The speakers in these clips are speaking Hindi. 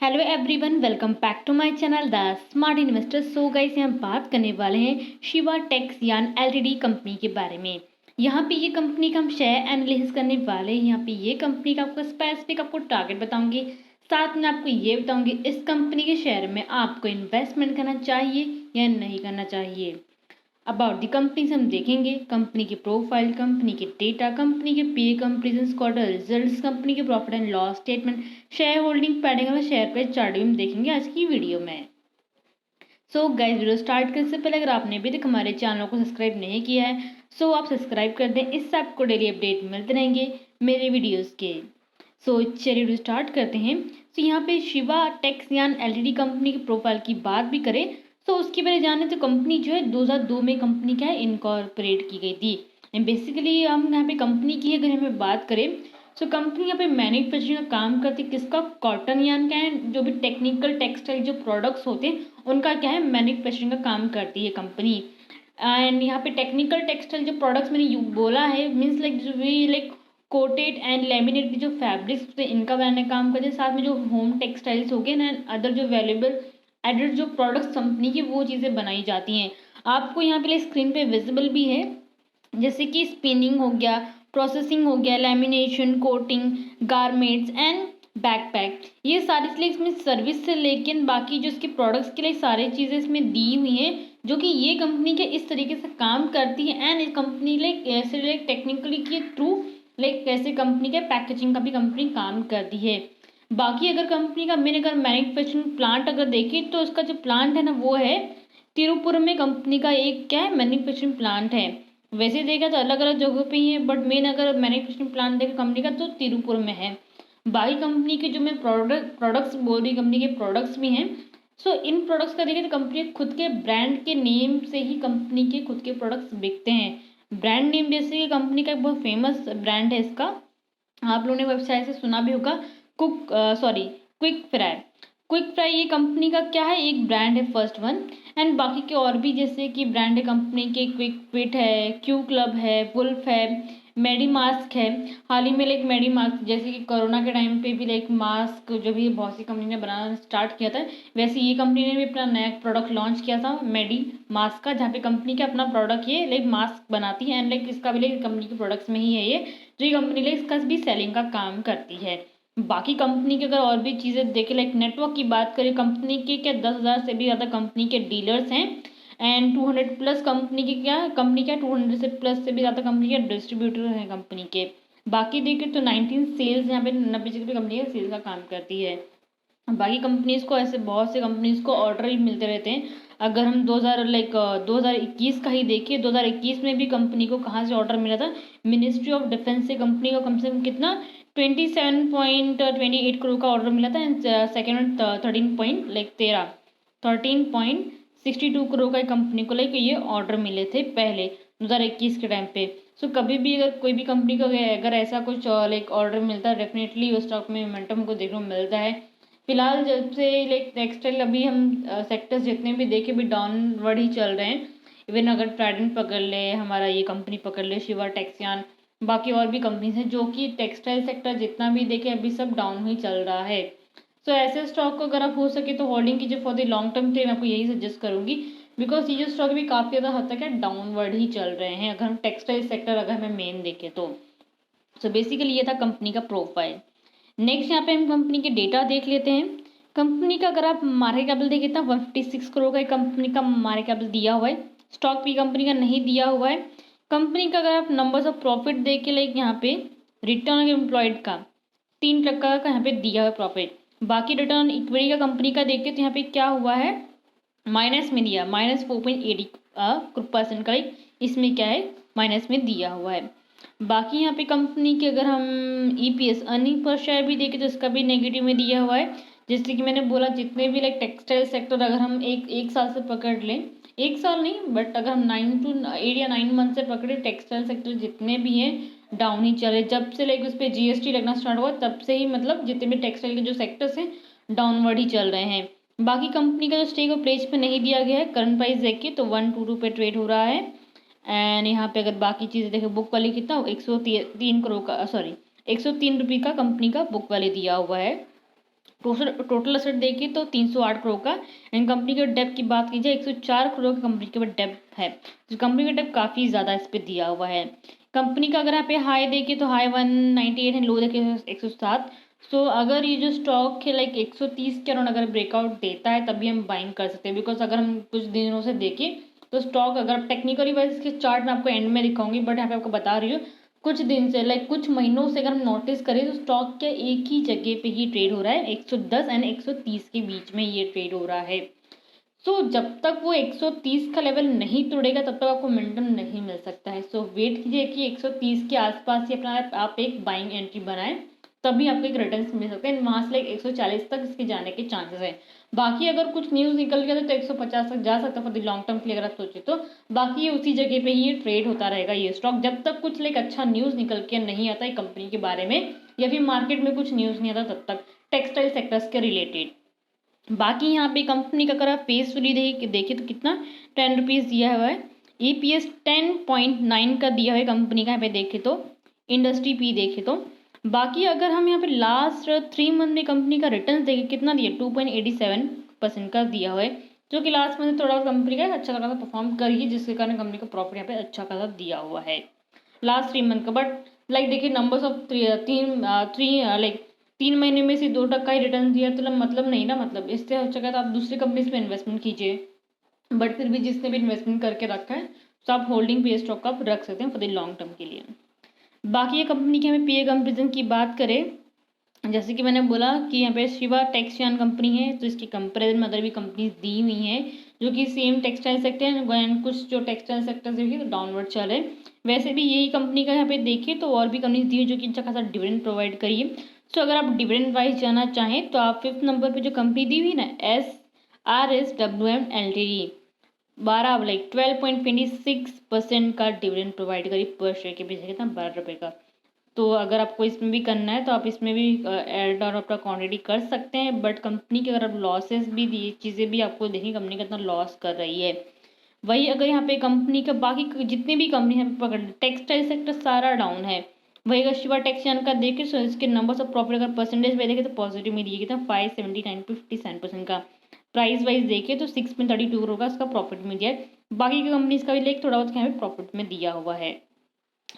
Hello everyone, welcome back to my channel the smart investor. So guys, यहाँ बात करने वाले हैं शिवा टेक्सयान एलटीडी कंपनी के बारे में। यहाँ पे ये कंपनी का हम शेयर एनालिसिस करने वाले हैं। यहाँ पे ये कंपनी का आपको स्पेसिफिक आपको टारगेट बताऊंगी, साथ में आपको ये बताऊंगी इस कंपनी के शेयर में आपको इन्वेस्टमेंट करना चाहिए या नहीं करना चाहिए। अबाउट द कंपनीज हम देखेंगे कंपनी की प्रोफाइल, कंपनी के डेटा, कंपनी के पीए कंपेरिजन, क्वार्टर रिजल्ट्स, कंपनी के profit and loss statement, share holding pattern और शेयर प्राइस चार्ट भी हम देखेंगे आज की वीडियो में। सो गाइस, वीडियो स्टार्ट करने से पहले अगर आपने अभी तक हमारे चैनल को सब्सक्राइब नहीं किया है सो आप सब्सक्राइब कर दें, इससे आपको डेली अपडेट मिलते रहेंगे मेरे वीडियोज़ के। सो चलिए वीडियो स्टार्ट करते हैं। सो यहाँ पे शिवा टेक्सयान एलटीडी कंपनी की प्रोफाइल की बात भी करें तो उसके बारे जाने तो कंपनी जो है 2002 में कंपनी क्या है इनकॉर्पोरेट की गई थी। एंड बेसिकली हम यहाँ पे कंपनी की अगर हमें बात करें सो कंपनी यहाँ पे मैन्युफैक्चरिंग का काम करती है। किसका? कॉटन यान क्या है, जो भी टेक्निकल टेक्सटाइल जो प्रोडक्ट्स होते हैं उनका क्या है मैन्युफैक्चरिंग का काम करती है कंपनी। एंड यहाँ पे टेक्निकल टेक्सटाइल जो प्रोडक्ट्स मैंने बोला है मीन्स लाइक जो भी लाइक कोटेड एंड लेमिनेट जो फैब्रिक्स होते हैं इनका बनाने का काम करते हैं। साथ में जो होम टेक्सटाइल्स हो गए ना, अदर जो वैल्यूएबल एडेड जो प्रोडक्ट्स कंपनी की वो चीज़ें बनाई जाती हैं। आपको यहाँ पे स्क्रीन पे विजिबल भी है, जैसे कि स्पिनिंग हो गया, प्रोसेसिंग हो गया, lamination, coating, garments and backpack, ये सारी चीज़ें इसमें सर्विस से लेकिन बाकी जो इसके प्रोडक्ट्स के लिए सारी चीज़ें इसमें दी हुई हैं, जो कि ये कंपनी के इस तरीके से काम करती है। एंड इस कंपनी लाइक ऐसे लाइक टेक्निकली के थ्रू लाइक कैसे कंपनी के पैकेजिंग का भी कंपनी काम करती है। बाकी अगर कंपनी का मेन अगर मैन्युफैक्चरिंग प्लांट अगर देखें तो उसका जो प्लांट है ना वो है तिरुपुरम में। कंपनी का एक क्या है मैन्युफैक्चरिंग प्लांट है। वैसे देखा तो अलग अलग जगहों पे ही है बट मेन अगर मैन्युफैक्चरिंग प्लांट देखे कंपनी का तो तिरुपुरम में है। बाकी कंपनी के जो मैं प्रोडक्ट्स बोल रही कंपनी के प्रोडक्ट्स भी हैं। सो इन प्रोडक्ट्स का देखें तो कंपनी खुद के ब्रांड के नेम से ही कंपनी के खुद के प्रोडक्ट्स बिकते हैं। ब्रांड नेम जैसे कि कंपनी का एक बहुत फेमस ब्रांड है इसका, आप लोगों ने वेबसाइट से सुना भी होगा, क्विक फ्राई। क्विक फ्राई ये कंपनी का क्या है एक ब्रांड है, फर्स्ट वन। एंड बाकी के और भी जैसे कि ब्रांड है कंपनी के, क्विक फिट है, क्यू क्लब है, वुल्फ है, मेडी मास्क है। हाल ही में लाइक मेडी मास्क जैसे कि कोरोना के टाइम पे भी लाइक मास्क जो भी बहुत सी कंपनी ने बनाना स्टार्ट किया था, वैसे ये कंपनी ने भी अपना नया प्रोडक्ट लॉन्च किया था मेडी मास्क का, जहाँ पे कंपनी का अपना प्रोडक्ट ये लाइक मास्क बनाती है। एंड लाइक इसका भी लाइक कंपनी के प्रोडक्ट्स में ही है ये, जो ये कंपनी लाइक इसका भी सेलिंग का काम करती है। बाकी कंपनी के अगर और भी चीज़ें देखें लाइक नेटवर्क की बात करें, कंपनी के क्या 10,000 से भी ज़्यादा कंपनी के डीलर्स हैं। एंड 200 प्लस कंपनी के क्या 200 से प्लस से भी ज़्यादा कंपनी के डिस्ट्रीब्यूटर हैं कंपनी के। बाकी देखें तो 19 सेल्स यहाँ पे 90 से भी कंपनी का सेल्स का काम करती है। बाकी कंपनीज को ऐसे बहुत से कंपनीज को ऑर्डर ही मिलते रहते हैं। अगर हम 2021 का ही देखिए, 2021 में भी कंपनी को कहाँ से ऑर्डर मिला था, मिनिस्ट्री ऑफ डिफेंस से कंपनी को कम से कम कितना 27.28 करोड़ का ऑर्डर मिला था। एंड सेकेंड 13.62 करोड़ का कंपनी को लाइक ये ऑर्डर मिले थे पहले 2021 के टाइम पे। सो कभी भी अगर कोई भी कंपनी को अगर ऐसा कुछ लाइक ऑर्डर मिलता है डेफिनेटली उस स्टॉक में मोमेंटम को देखने को मिलता है। फिलहाल जब से लाइक टेक्सटाइल अभी हम सेक्टर्स जितने भी देखे भी डाउनवर्ड ही चल रहे हैं। इवन अगर ट्राइडेंट पकड़ ले, हमारा ये कंपनी पकड़ ले शिवा टेक्सयान, बाकी और भी कंपनीज हैं जो कि टेक्सटाइल सेक्टर जितना भी देखे अभी सब डाउन ही चल रहा है। सो ऐसे स्टॉक को अगर आप हो सके तो होल्डिंग कीजिए फॉर द लॉन्ग टर्म के लिए, मैं आपको यही सजेस्ट करूंगी बिकॉज ये जो स्टॉक भी काफ़ी ज़्यादा हद तक है डाउनवर्ड ही चल रहे हैं अगर हम टेक्सटाइल सेक्टर अगर हमें मेन देखें तो। सो बेसिकली ये था कंपनी का प्रोफाइल। नेक्स्ट यहाँ पे हम कंपनी के डेटा देख लेते हैं। कंपनी का अगर आप मार्केट कैपिटल देखिए तो 156 करोड़ का कंपनी का मार्केट कैपिटल दिया हुआ है। स्टॉक भी कंपनी का नहीं दिया हुआ है। कंपनी का अगर आप नंबर्स ऑफ प्रॉफिट देख के लाइक यहाँ पे रिटर्न ऑन एम्प्लॉयड का 3% का यहाँ पे दिया हुआ प्रॉफिट। बाकी रिटर्न ऑन इक्विटी का कंपनी का देखते तो यहाँ पे क्या हुआ है माइनस में दिया, -4.80% का इसमें क्या है माइनस में दिया हुआ है। बाकी यहाँ पे कंपनी के अगर हम EPS अर्निंग पर शेयर भी देखें तो इसका भी नेगेटिव में दिया हुआ है। जैसे कि मैंने बोला जितने भी लाइक टेक्सटाइल सेक्टर अगर हम एक साल से पकड़ लें, एक साल नहीं बट अगर हम 8 या 9 मंथ से पकड़े, टेक्सटाइल सेक्टर जितने भी हैं डाउन ही चले। जब से लाइक उस पर GST लगना स्टार्ट हुआ तब से ही मतलब जितने भी टेक्सटाइल के जो सेक्टर्स हैं डाउनवर्ड ही चल रहे हैं। बाकी कंपनी का जो स्टेक वो प्लेज पे नहीं दिया गया है। करंट प्राइस देखिए तो 122 पे ट्रेड हो रहा है। एंड यहाँ पे अगर बाकी चीज़ें देखें बुक वैल्यू कितना 103 करोड़ का 103 रुपये का कंपनी का बुक वैल्यू दिया हुआ है। टोटल असेट देखिए तो 308 करोड़ का। एंड कंपनी के डेब्ट की बात की जाए 104 करोड़ का कंपनी के डेब्ट है। तो कंपनी का डेब्ट काफ़ी ज़्यादा इस पर दिया हुआ है। कंपनी का अगर यहाँ पे हाई देखिए तो हाई 198 है, लो देखिए 107। सो अगर ये जो स्टॉक है लाइक 130 के अराउंड अगर ब्रेकआउट देता है तभी हम बाइंग कर सकते हैं। बिकॉज अगर हम कुछ दिनों से देखें तो स्टॉक अगर टेक्निकली वाइज इसके चार्ट मैं आपको एंड में दिखाऊंगी, बट यहाँ पे आपको बता रही हूँ कुछ दिन से लाइक कुछ महीनों से अगर हम नोटिस करें तो स्टॉक के एक ही जगह पे ही ट्रेड हो रहा है, 110 एंड 130 के बीच में ये ट्रेड हो रहा है। सो जब तक वो 130 का लेवल नहीं तोड़ेगा तब तक आपको मोमेंटम नहीं मिल सकता है। सो वेट कीजिए कि 130 के आसपास ही अपना आप एक बाइंग एंट्री बनाएं, तभी आपको एक रिटर्न मिल सकते हैं। वहाँ से लाइक 140 तक इसके जाने के चांसेस है। बाकी अगर कुछ न्यूज़ निकल गया तो 150 तक जा सकता है फॉर द लॉन्ग टर्म के लिए अगर आप सोचे तो। बाकी ये उसी जगह पे ही ये ट्रेड होता रहेगा ये स्टॉक, जब तक कुछ लाइक अच्छा न्यूज़ निकल के नहीं आता है कंपनी के बारे में या फिर मार्केट में कुछ न्यूज़ नहीं आता तब तक टेक्सटाइल सेक्टर्स के रिलेटेड। बाकी यहाँ पे कंपनी का अगर आप फेस वैल्यू देखे तो कितना 10 रुपीज़ दिया हुआ है। EPS 10.9 का दिया है कंपनी का यहाँ पे देखे तो, इंडस्ट्री पी देखे तो। बाकी अगर हम यहाँ पे लास्ट 3 मंथ में कंपनी का रिटर्न देखें कितना दिया 2.87% का दिया हुआ है, जो कि लास्ट मंथ थोड़ा कंपनी का अच्छा खासा परफॉर्म करी है, जिसके कारण कंपनी का प्रॉफिट यहाँ पे अच्छा खासा दिया हुआ है लास्ट 3 मंथ का। बट लाइक देखिए नंबर्स ऑफ लाइक 3 महीने में से 2% ही रिटर्न दिया तो मतलब नहीं ना, मतलब इससे अच्छा है तो आप दूसरी कंपनीज में इन्वेस्टमेंट कीजिए। बट फिर भी जिसने भी इन्वेस्टमेंट करके रखा है तो आप होल्डिंग पे स्टॉक आप रख सकते हैं फॉर द लॉन्ग टर्म के लिए। बाकी ये कंपनी की हमें पीए कंपेरिजन की बात करें, जैसे कि मैंने बोला कि यहाँ पे शिवा टेक्सटाइल कंपनी है तो इसकी कंपेरिजन में अदर भी कंपनीज दी हुई हैं जो कि सेम टेक्सटाइल सेक्टर एंड कुछ जो टेक्सटाइल सेक्टर से भी तो डाउनवर्ड चल रहे हैं। वैसे भी यही कंपनी का यहाँ पे देखें तो और भी कंपनीज दी हुई जो कि अच्छा खासा डिविडेंड प्रोवाइड करिए। सो अगर आप डिविडेंड वाइज जाना चाहें तो आप 5th नंबर पे जो कंपनी दी हुई ना SRSWM Ltd 12 लाइक 12.26% का डिविडेंड प्रोवाइड करी पर शेयर के पीछे कितना 12 रुपये का। तो अगर आपको इसमें भी करना है तो आप इसमें भी ऐड और अपना क्वान्टिटी कर सकते हैं। बट कंपनी के अगर आप लॉसेस भी ये चीज़ें भी आपको देखिए कंपनी कितना लॉस कर रही है। वही अगर यहाँ पे कंपनी का बाकी जितनी भी कंपनी है पकड़ टेक्सटाइल सेक्टर सारा डाउन है। वही अगर शिवा टेक्सटाइल का देखें तो इसके नंबर्स ऑफ प्रॉफिट अगर परसेंटेज में देखें तो पॉजिटिव में दिए कितना 579.57% का। प्राइस वाइज देखें तो 6.32 करोड़ का इसका प्रॉफिट में दिया है। बाकी की कंपनीज का भी लाइक थोड़ा बहुत यहाँ पे प्रॉफिट में दिया हुआ है।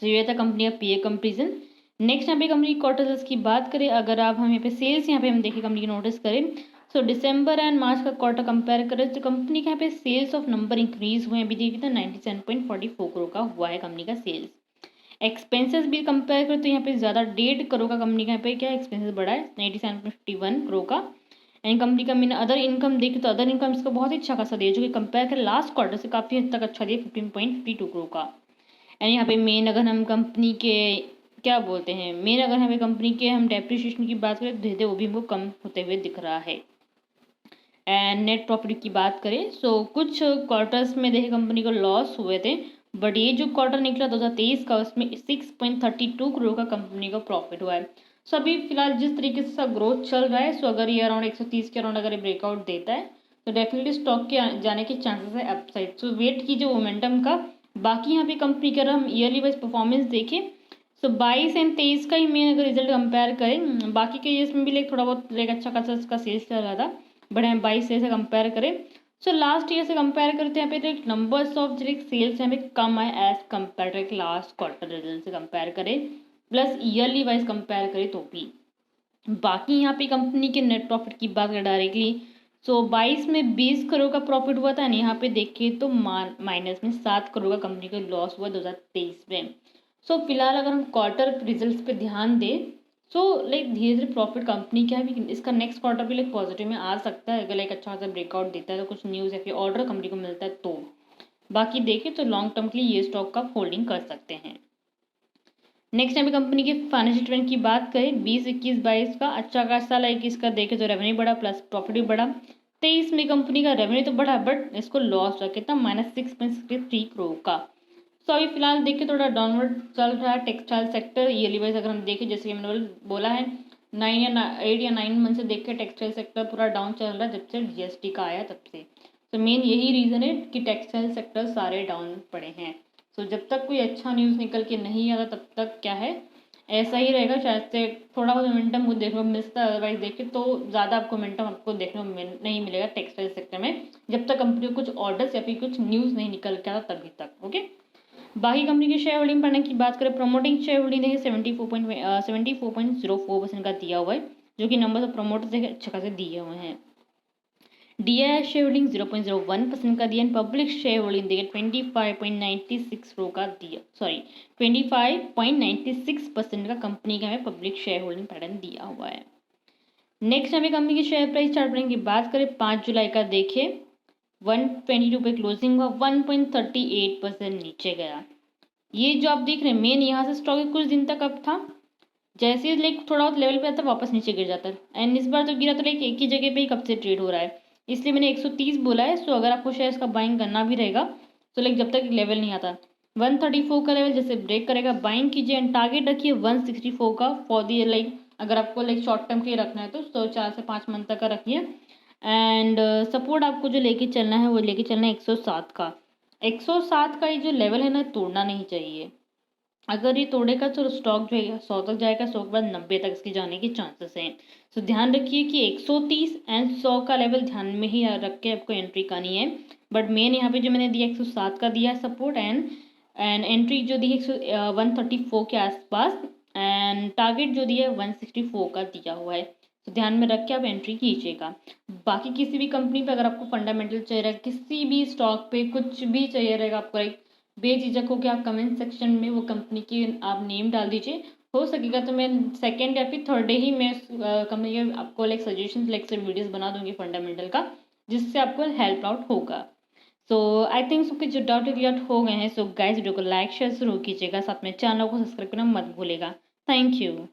तो ये था कंपनी का पीए कंपेरिजन। नेक्स्ट यहाँ पे कंपनी की क्वार्टर सेल्स की बात करें, अगर आप हम यहाँ पे सेल्स यहाँ पे हम देखें कंपनी की नोटिस करें सो दिसंबर एंड मार्च का क्वार्टर कंपेयर करें तो कंपनी के यहाँ पे सेल्स ऑफ नंबर इंक्रीज हुए हैं। अभी देखिए तो 97.44 करोड़ का हुआ है कंपनी का सेल्स। एक्सपेंसेस भी कंपेयर करें तो यहाँ पे ज़्यादा 1.5 करोड़ का कंपनी का यहाँ पे क्या एक्सपेंसेस बढ़ा है 97.51 करोड़ का। एंड कंपनी का मैंने अदर इनकम देखी तो अदर इनकम इसका बहुत ही अच्छा खासा दिया जो कि कंपेयर करें लास्ट क्वार्टर से काफ़ी हद तक अच्छा दिया 15.52 करोड़ का। एंड यहाँ पे मेन अगर हम कंपनी के क्या बोलते हैं मेन अगर हमें कंपनी के हम डेप्रिसिएशन की बात करें तो धीरे वो भी हमको कम होते हुए दिख रहा है। एंड नेट प्रॉफिट की बात करें सो कुछ क्वार्टर्स में देखे कंपनी को लॉस हुए थे, बट ये जो क्वार्टर निकला 2023 का उसमें 6.32 करोड़ का कंपनी का प्रॉफिट हुआ है। सो अभी फिलहाल जिस तरीके से सब ग्रोथ चल रहा है सो अगर ये अराउंड 130 के अराउंड अगर ये ब्रेकआउट देता है तो डेफिनेटली स्टॉक के जाने के चांसेस है अपसाइड। सो वेट कीजिए मोमेंटम का। बाकी यहाँ पे कंपनी का हम ईयरली वाइज परफॉर्मेंस देखें सो 22 एंड 23 का ही मेन अगर रिजल्ट कंपेयर करें, बाकी के ईयर्स में भी लाइक थोड़ा बहुत लाइक अच्छा खासा इसका सेल्स चल रहा था, बट हम 22 से कंपेयर करें सो लास्ट ईयर से कंपेयर करते हैं यहाँ पे नंबर्स ऑफ जो सेल्स यहाँ पे कम है as compare to last quarter result से कंपेयर करें प्लस ईयरली वाइज कंपेयर करें तो भी। बाकी यहाँ पे कंपनी के नेट प्रॉफिट की बात करें डायरेक्टली सो 22 में 20 करोड़ का प्रॉफिट हुआ था एंड यहाँ पे देखें तो माइनस में 7 करोड़ का कंपनी का लॉस हुआ 2023 में। सो फिलहाल अगर हम क्वार्टर रिजल्ट्स पे ध्यान दें सो लाइक धीरे धीरे प्रॉफिट कंपनी क्या है इसका नेक्स्ट क्वार्टर भी लाइक पॉजिटिव में आ सकता है अगर लाइक अच्छा खासा ब्रेकआउट देता है तो कुछ न्यूज़ या फिर ऑर्डर कंपनी को मिलता है तो। बाकी देखें तो लॉन्ग टर्म के लिए ये स्टॉक का होल्डिंग कर सकते हैं। नेक्स्ट टाइम कंपनी के फाइनेंशियल ट्रेंड की बात करें 20, 21, 22 का अच्छा खासा लाइक इसका देखें तो रेवेन्यू बढ़ा प्लस प्रॉफिट भी बढ़ा। 23 में कंपनी का रेवेन्यू तो बढ़ा बट इसको लॉस रहा कितना -6.63 करोड़ का। सो अभी फिलहाल देखिए थोड़ा डाउनवर्ड चल रहा है टेक्सटाइल सेक्टर ईयरली वाइज अगर हम देखें जैसे कि मैंने बोला है 8 या 9 मंथ से देख के टेक्सटाइल सेक्टर पूरा डाउन चल रहा है जब से GST का आया तब से। तो मेन यही रीज़न है कि टेक्सटाइल सेक्टर सारे डाउन पड़े हैं। सो जब तक कोई अच्छा न्यूज़ निकल के नहीं आता तब तक क्या है ऐसा ही रहेगा, शायद से थोड़ा बहुत मोमेंटम को देखने को मिलता है, अदरवाइज देखिए तो ज़्यादा आपको मोमेंटम आपको देखने को नहीं मिलेगा टेक्सटाइल सेक्टर में, जब तक कंपनी को कुछ ऑर्डर्स या फिर कुछ न्यूज़ नहीं निकल के आता तभी तक। ओके, बाकी कंपनी की शेयर होल्डिंग पढ़ने की बात करें, प्रमोटिंग शेयर होल्डिंग देखिए 74.04% का दिया हुआ है, जो कि नंबर ऑफ प्रमोटर्स देखिए अच्छे खासे दिए हुए हैं। DI शेयर होल्डिंग 0.01% का दिया, पब्लिक शेयर होल्डिंग देखिए 25.96 का दिया, 25.96% का कंपनी का हमें पब्लिक शेयर होल्डिंग पैटर्न दिया हुआ है। नेक्स्ट हमें कंपनी की शेयर प्राइस चार्ट पढ़ने की बात करें, 5 जुलाई का देखिए 122 पे क्लोजिंग हुआ, 1.38% नीचे गया। ये जो आप देख रहे हैं मेन यहाँ से स्टॉक कुछ दिन तक अब था, जैसे ही लाइक थोड़ा बहुत लेवल पे आता है वापस नीचे गिर जाता है, एंड इस बार तो गिरा तो लाइक एक ही जगह पे ही कब से ट्रेड हो रहा है, इसलिए मैंने 130 बोला है। सो अगर आपको शेयर का बाइंग करना भी रहेगा तो लाइक जब तक लेवल नहीं आता 134 का लेवल जैसे ब्रेक करेगा बाइंग कीजिए, एंड टारगेट रखिए 164 का फॉर दी लाइक, अगर आपको लाइक शॉर्ट टर्म के लिए रखना है तो 4 से 5 मंथ तक का रखिए। एंड सपोर्ट आपको जो लेके चलना है वो लेके चलना है 107 का। 107 का ये जो लेवल है ना तोड़ना नहीं चाहिए, अगर ये तोड़ेगा तो स्टॉक जो है 100 तक जाएगा, 100 के बाद 90 तक इसके जाने के चांसेस हैं। सो ध्यान रखिए कि 130 एंड 100 का लेवल ध्यान में ही रख के आपको एंट्री करनी है। बट मेन यहाँ पे जो मैंने दिया 107 का दिया है सपोर्ट, एंड एंट्री जो दी है 134 के आसपास, एंड टारगेट जो दिया है 164 का दिया हुआ है। तो ध्यान में रख के आप एंट्री कीजिएगा। बाकी किसी भी कंपनी पे अगर आपको फंडामेंटल चाहिए रहेगा, किसी भी स्टॉक पे कुछ भी चाहिए रहेगा आपको, लाइक बेझिझक हो के आप कमेंट सेक्शन में वो कंपनी की आप नेम डाल दीजिए, हो सकेगा तो मैं सेकेंड या फिर थर्ड डे ही मैं कंपनी के आपको लाइक सजेशन लाइक से वीडियोस बना दूंगी फंडामेंटल का, जिससे आपको हेल्प आउट होगा। सो आई थिंक सो कि जो डाउट क्लियर हो गए हैं। सो गाइस वीडियो को लाइक शेयर जरूर कीजिएगा, साथ में चैनल को सब्सक्राइब करना मत भूलेगा। Thank you.